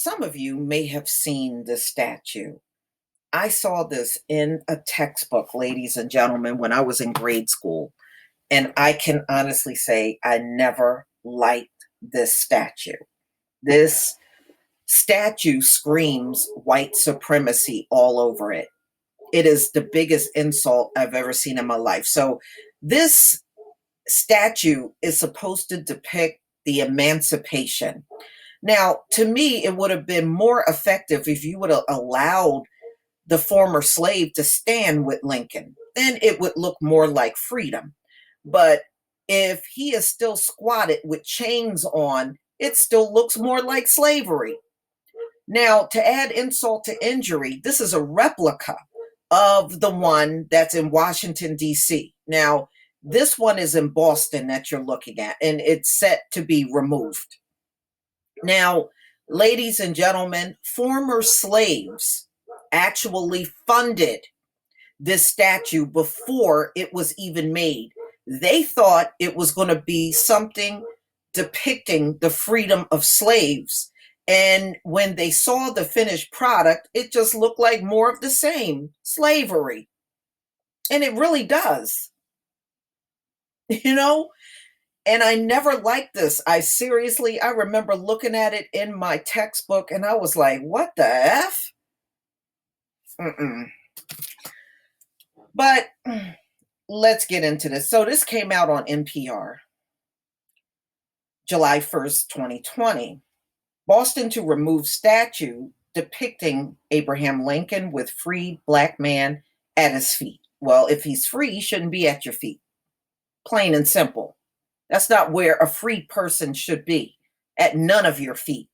Some of you may have seen this statue. I saw this in a textbook, ladies and gentlemen, when I was in grade school. And I can honestly say I never liked this statue. This statue screams white supremacy all over it. It is the biggest insult I've ever seen in my life. So, this statue is supposed to depict the emancipation. Now, to me, it would have been more effective if you would have allowed the former slave to stand with Lincoln. Then it would look more like freedom. But if he is still squatted with chains on, it still looks more like slavery. Now, to add insult to injury, this is a replica of the one that's in Washington, D.C. Now, this one is in Boston that you're looking at, and it's set to be removed. Now, ladies and gentlemen, former slaves actually funded this statue before it was even made. They thought it was going to be something depicting the freedom of slaves. And when they saw the finished product, it just looked like more of the same slavery. And it really does, you know? And I never liked this. I remember looking at it in my textbook and I was like, what the F? Mm-mm. But let's get into this. So this came out on NPR, July 1st, 2020. Boston to remove statue depicting Abraham Lincoln with freed black man at his feet. Well, if he's free, he shouldn't be at your feet. Plain and simple. That's not where a free person should be, at none of your feet.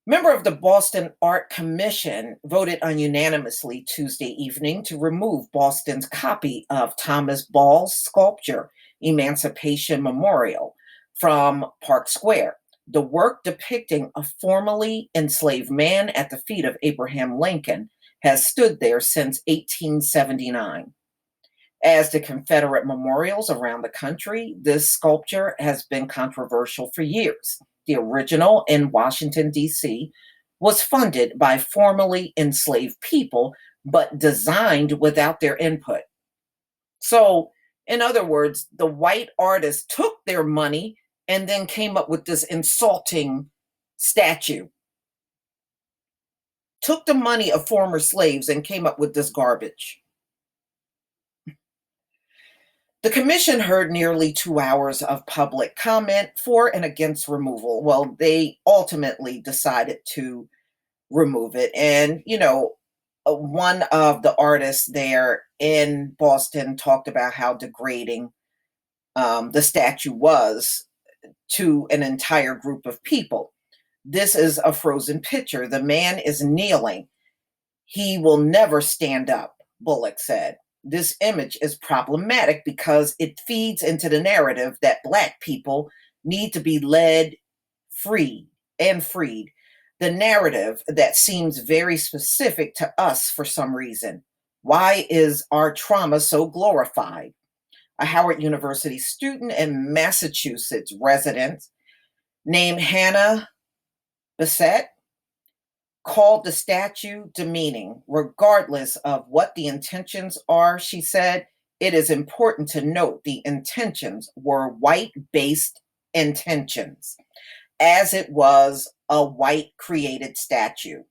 Member of the Boston Art Commission voted unanimously Tuesday evening to remove Boston's copy of Thomas Ball's sculpture, Emancipation Memorial, from Park Square. The work depicting a formerly enslaved man at the feet of Abraham Lincoln has stood there since 1879. As the Confederate memorials around the country, this sculpture has been controversial for years. The original in Washington, D.C., was funded by formerly enslaved people, but designed without their input. So, in other words, the white artist took their money and then came up with this insulting statue. Took the money of former slaves and came up with this garbage. The commission heard nearly 2 hours of public comment for and against removal. Well, they ultimately decided to remove it. And, one of the artists there in Boston talked about how degrading the statue was to an entire group of people. This is a frozen picture. The man is kneeling. He will never stand up, Bullock said. This image is problematic because it feeds into the narrative that Black people need to be led free and freed. The narrative that seems very specific to us for some reason. Why is our trauma so glorified? A Howard University student and Massachusetts resident named Hannah Bissett called the statue demeaning. Regardless of what the intentions are, she said, it is important to note the intentions were white-based intentions, as it was a white-created statue.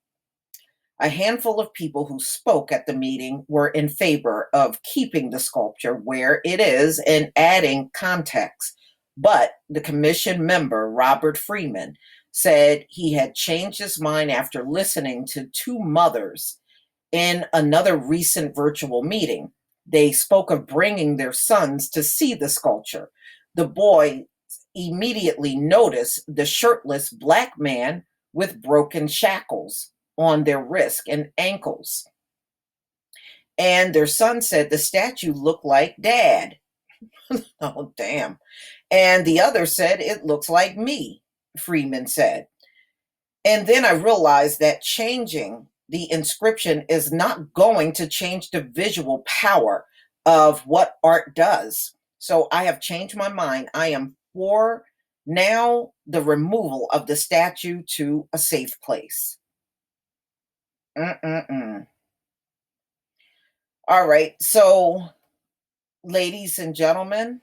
A handful of people who spoke at the meeting were in favor of keeping the sculpture where it is and adding context. But the commission member, Robert Freeman, said he had changed his mind after listening to two mothers in another recent virtual meeting. They spoke of bringing their sons to see the sculpture. The boy immediately noticed the shirtless Black man with broken shackles on their wrists and ankles. And their son said the statue looked like Dad. Oh, damn. And the other said, it looks like me, Freeman said. And then I realized that changing the inscription is not going to change the visual power of what art does. So I have changed my mind. I am for Now, the removal of the statue to a safe place. Mm-mm-mm. All right. So, ladies and gentlemen,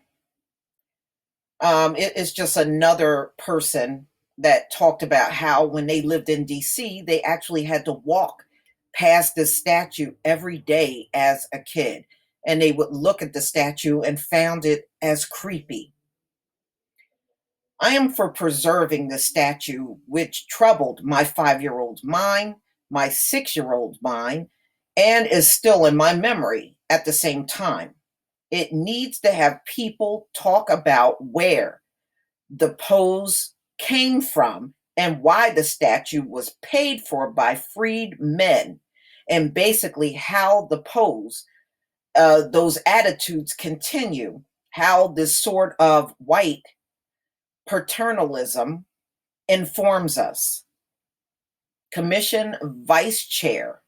it is just another person that talked about how when they lived in DC, they actually had to walk past this statue every day as a kid. And they would look at the statue and found it as creepy. I am for preserving the statue, which troubled my 5 year old mind, my 6 year old mind, and is still in my memory at the same time. It needs to have people talk about where the pose came from and why the statue was paid for by freed men, and basically how the pose, those attitudes continue, how this sort of white paternalism informs us. Commission Vice Chair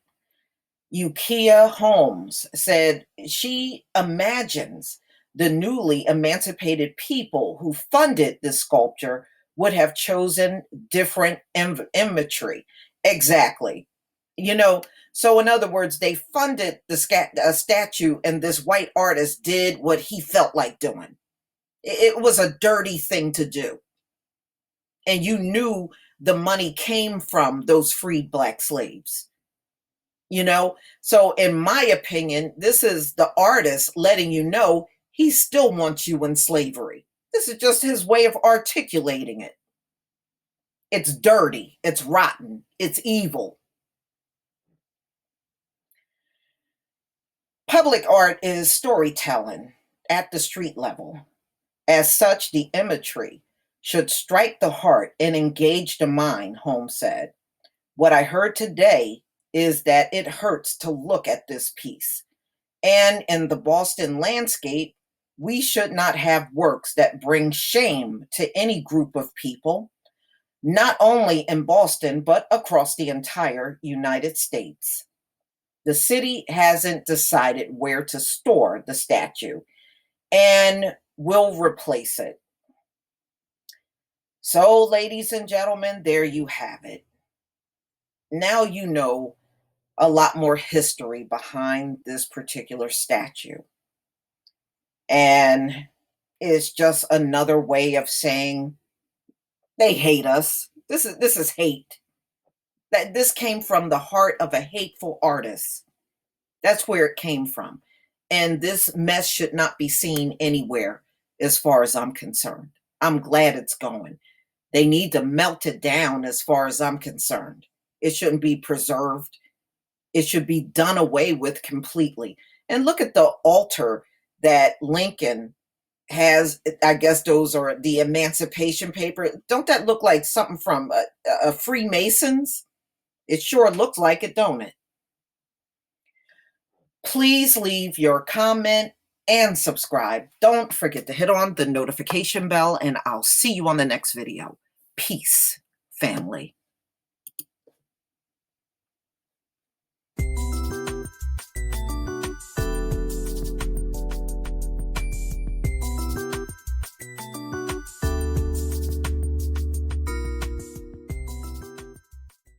Ukiah Holmes said she imagines the newly emancipated people who funded this sculpture would have chosen different imagery. Exactly. You know, so in other words, they funded the statue, and this white artist did what he felt like doing. It was a dirty thing to do. And you knew the money came from those freed black slaves. You know, so in my opinion, this is the artist letting you know he still wants you in slavery. This is just his way of articulating it. It's dirty, it's rotten, it's evil. Public art is storytelling at the street level. As such, the imagery should strike the heart and engage the mind, Holmes said. What I heard today is that it hurts to look at this piece. And in the Boston landscape, we should not have works that bring shame to any group of people, not only in Boston, but across the entire United States. The city hasn't decided where to store the statue and will replace it. So, ladies and gentlemen, there you have it. Now you know a lot more history behind this particular statue. And it's just another way of saying they hate us. This is hate. That this came from the heart of a hateful artist. That's where it came from. And this mess should not be seen anywhere as far as I'm concerned. I'm glad it's going. They need to melt it down as far as I'm concerned. It shouldn't be preserved. It should be done away with completely. And look at the altar that Lincoln has. I guess those are the Emancipation paper. Don't that look like something from a Freemasons? It sure looks like it, don't it? Please leave your comment and subscribe. Don't forget to hit on the notification bell, and I'll see you on the next video. Peace, family.